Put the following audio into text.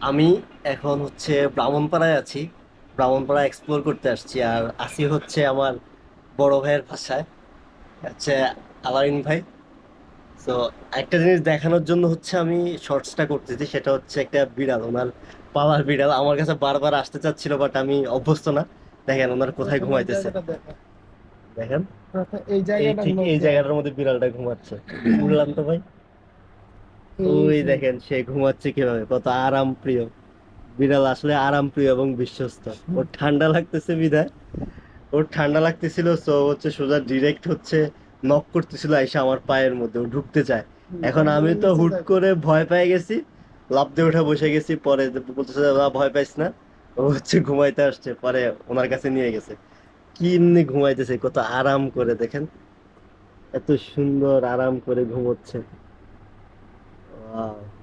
আমি এখন হচ্ছে ব্রাহ্মণপাড়ায় আছি। ব্রাহ্মণপাড়া এক্সপ্লোর করতে আসছি, আর আসি হচ্ছে আমার বড় ভাইয়ের বাসায়, হচ্ছে আলারিন ভাই। তো একটা জিনিস দেখানোর জন্য হচ্ছে আমি শর্টসটা করতেছি, সেটা হচ্ছে একটা বিড়াল, ওনার পালার বিড়াল আমার কাছে বারবার আসতে চাচ্ছিল, বাট আমি অভ্যস্ত না। দেখেন ওনার কোথায় প্রথমে এই ঘুমাইতেছে। জায়গাটা দেখো। দেখেন এই এই জায়গাটার ঠিক এই মধ্যে জায়গাটার মধ্যে বিড়ালটা ঘুমাচ্ছে। উড়লাম তো ভাই। এই ওই যে দেখেন সে ঘুমাচ্ছে কিভাবে, কত আরাম প্রিয়। বিড়াল আসলে আরাম প্রিয় এবং বিশ্বস্ত। ওর ঠান্ডা লাগতেছে বিধায়, ওর ঠান্ডা লাগতেছিল, সো হচ্ছে সোজা ডিরেক্ট হচ্ছে নক করতেছিল এসে আমার পায়ের মধ্যে, ও ঢুকতে চায়। এখন আমি কম্বলের তো নিচে হুট থাকে। করে ভয় পেয়ে গেছি, লাফ দিয়ে উঠে বসে গেছি। পরে বলতেছে যে, "না, ভয় পাইস না, ও হচ্ছে ঘুমাইতে আসছে।" পরে ওনার কাছে নিয়ে গেছে। কি এমনি ঘুমাইতেছে কত আরাম করে, দেখেন এত সুন্দর আরাম করে ঘুমোচ্ছে। ওয়াও।